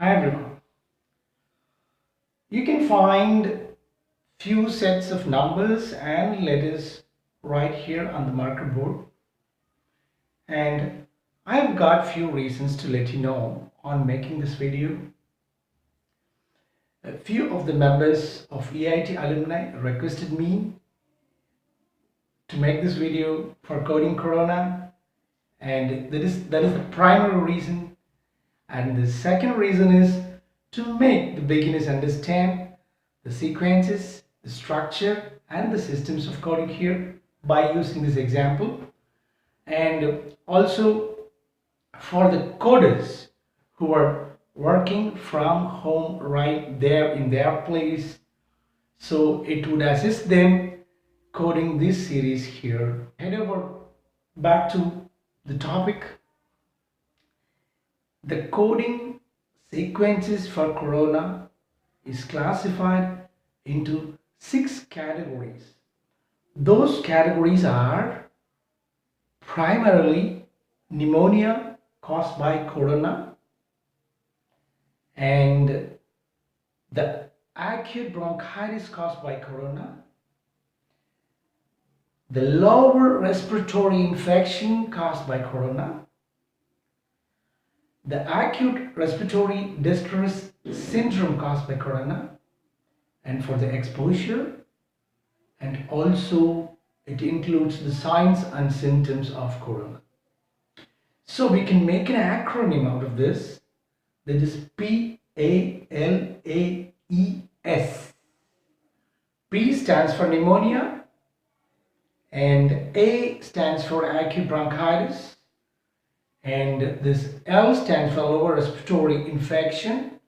Hi everyone. You can find few sets of numbers and letters right here on the marker board, and I've got few reasons to let you know on making this video. A few of the members of EIT alumni requested me to make this video for coding Corona, and that is the primary reason. And the second reason is to make the beginners understand the sequences, the structure and the systems of coding here by using this example, and also for the coders who are working from home right there in their place, so it would assist them coding this series here. Head over back to the topic. The coding sequences for Corona is classified into 6 categories. Those categories are primarily pneumonia caused by Corona, and the acute bronchitis caused by Corona, the lower respiratory infection caused by Corona, the acute respiratory distress syndrome caused by Corona, and for the exposure, and also it includes the signs and symptoms of Corona. So we can make an acronym out of this, that is PALAES. P stands for pneumonia, and A stands for acute bronchitis, and this L stands for lower respiratory infection,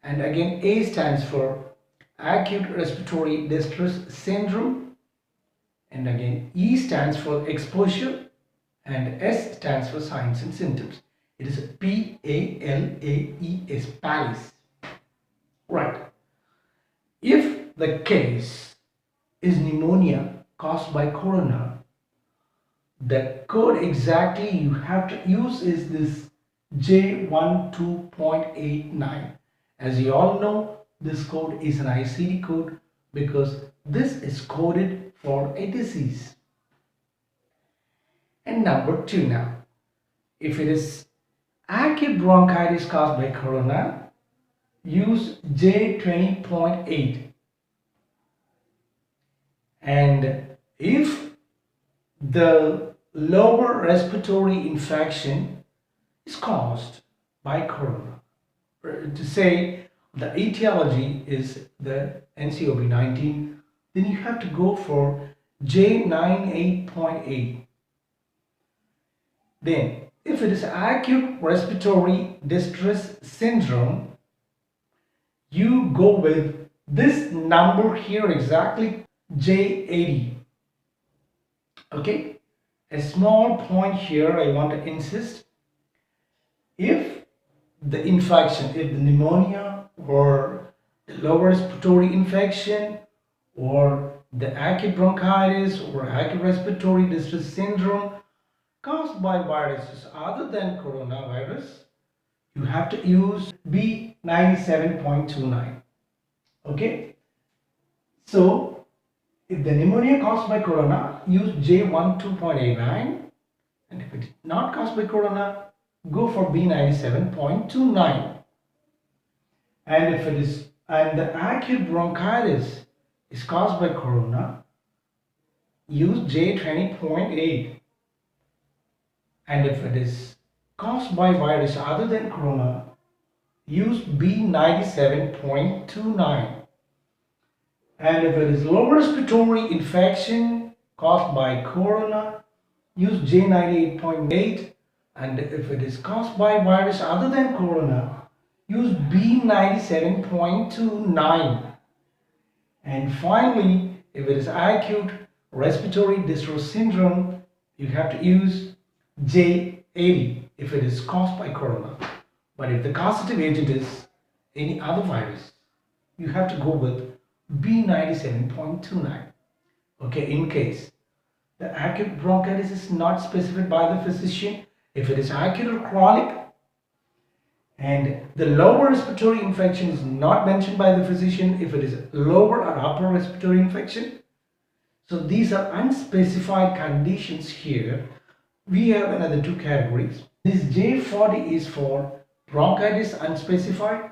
and again A stands for acute respiratory distress syndrome, and again E stands for exposure, and S stands for signs and symptoms. It is PALAES, PALIS. Right. If the case is pneumonia caused by Corona, the code exactly you have to use is this J12.89. As you all know, this code is an ICD code because this is coded for a disease. And number 2 now. If it is acute bronchitis caused by Corona, use J20.8. And if the lower respiratory infection is caused by Corona, to say the etiology is the NCOV-19, then you have to go for J98.8. Then if it is acute respiratory distress syndrome, you go with this number here exactly, J80. Okay, a small point here I want to insist. If the infection, if the pneumonia or the lower respiratory infection or the acute bronchitis or acute respiratory distress syndrome caused by viruses other than coronavirus, you have to use B97.29. Okay, so if the pneumonia caused by Corona, use J12.89, and if it is not caused by Corona, go for B97.29. And if it is, and the acute bronchitis is caused by Corona, use J20.8. And if it is caused by virus other than Corona, use B97.29. And if it is lower respiratory infection caused by Corona, use J98.8. And if it is caused by virus other than Corona, use B97.29. And finally, if it is acute respiratory distress syndrome, you have to use J80 if it is caused by Corona. But if the causative agent is any other virus, you have to go with B97.29. Okay, in case the acute bronchitis is not specified by the physician, if it is acute or chronic, And the lower respiratory infection is not mentioned by the physician if it is lower or upper respiratory infection. So these are unspecified conditions here. We have another two categories. This J40 is for bronchitis unspecified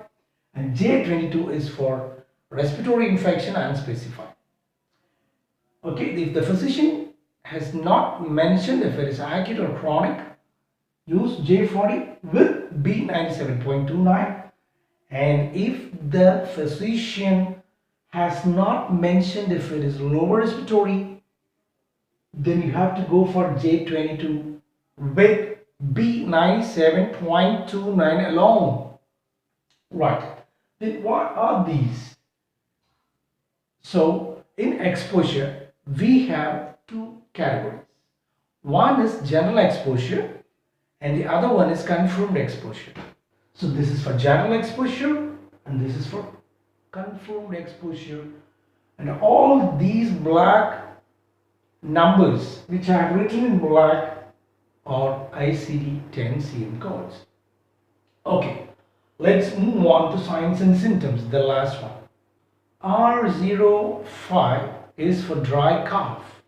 and J22 is for respiratory infection unspecified. Okay, if the physician has not mentioned if it is acute or chronic, use J40 with B97.29, and if the physician has not mentioned if it is lower respiratory, then you have to go for J22 with B97.29 alone. Right, then what are these? So in exposure we have two categories. One is general exposure and the other one is confirmed exposure. So this is for general exposure and this is for confirmed exposure, and all these black numbers which I have written in black are ICD-10 codes. Okay, let's move on to signs and symptoms, the last one. R05 is for dry cough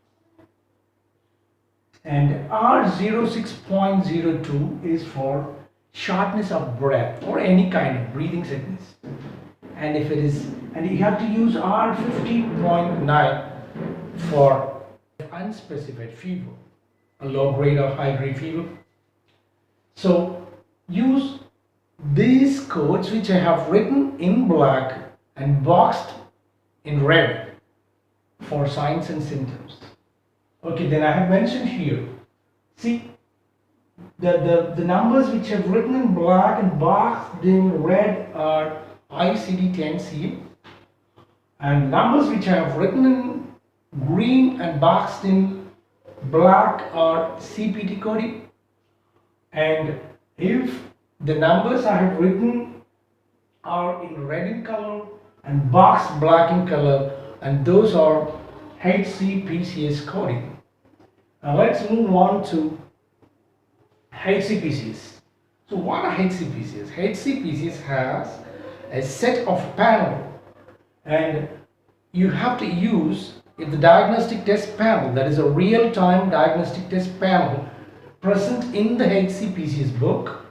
and R06.02 is for shortness of breath or any kind of breathing sickness. And if it is, and you have to use R50.9 for unspecified fever, a low grade or high grade fever. So use these codes which I have written in black and boxed in red for signs and symptoms. Okay, then I have mentioned here, see the numbers which I have written in black and boxed in red are ICD-10 and numbers which I have written in green and boxed in black are CPT coding, and if the numbers I have written are in red in color and boxed black in color, and those are HCPCS coding. Now let's move on to HCPCS. So what are HCPCS? HCPCS has a set of panel, and you have to use, if the diagnostic test panel, that is a real-time diagnostic test panel present in the HCPCS book,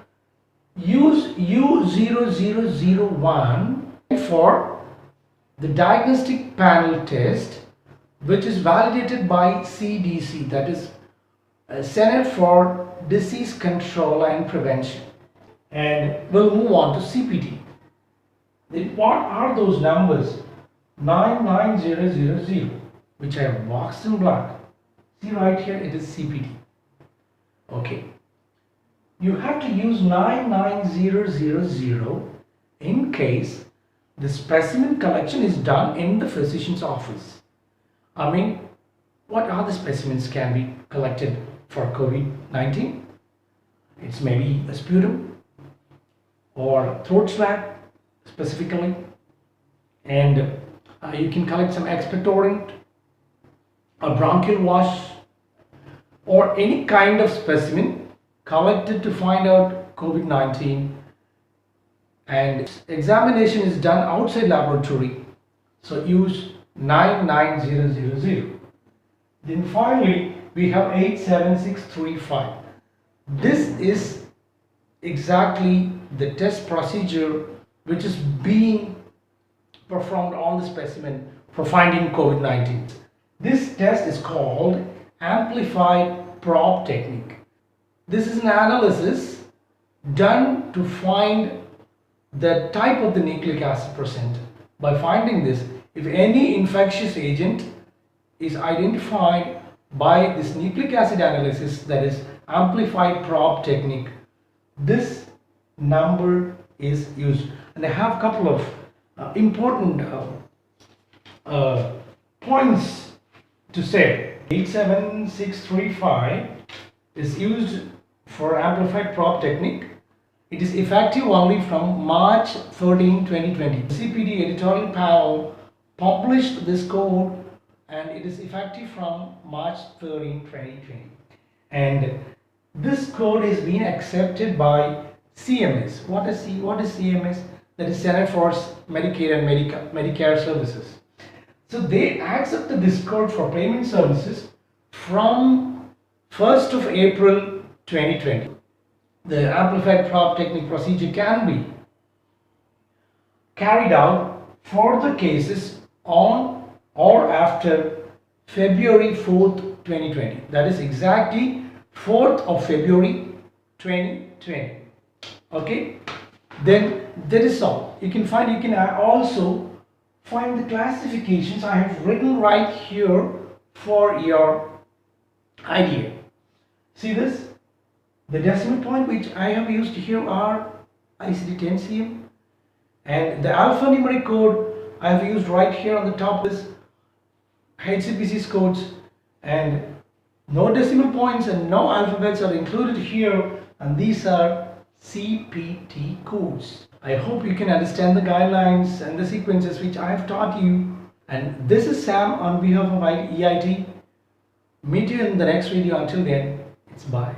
use U0001 for the diagnostic panel test, which is validated by CDC, that is Center for Disease Control and Prevention. And we'll move on to CPT. Then what are those numbers? 99000, which I have boxed in black. See right here, it is CPT. Okay. You have to use 99000 in case the specimen collection is done in the physician's office. I mean, what other specimens can be collected for COVID-19? It's maybe a sputum or throat swab specifically, and you can collect some expectorant, a bronchial wash, or any kind of specimen collected to find out COVID-19, and examination is done outside laboratory, so use 99000. Then finally we have 87635. This is exactly the test procedure which is being performed on the specimen for finding COVID-19. This test is called amplified probe technique. This is an analysis done to find the type of the nucleic acid present. By finding this, if any infectious agent is identified by this nucleic acid analysis, that is amplified probe technique, this number is used. And I have a couple of important points to say. 87635 is used for amplified probe technique. It is effective only from March 13, 2020. The CPD editorial panel published this code, and it is effective from March 13, 2020. And this code is being accepted by CMS. What is CMS? That is Center for Medicare and Medicare Services. So they accepted this code for payment services from 1st of April 2020. The amplified prop technique procedure can be carried out for the cases on or after February 4th, 2020. That is exactly 4th of February 2020. Okay, then that is all. You can also find the classifications I have written right here for your idea. See this? The decimal point which I have used here are ICD 10CM, and the alphanumeric code I have used right here on the top is HCPC's codes, and no decimal points and no alphabets are included here, and these are CPT codes. I hope you can understand the guidelines and the sequences which I have taught you. And this is Sam on behalf of EIT. Meet you in the next video. Until then, it's bye.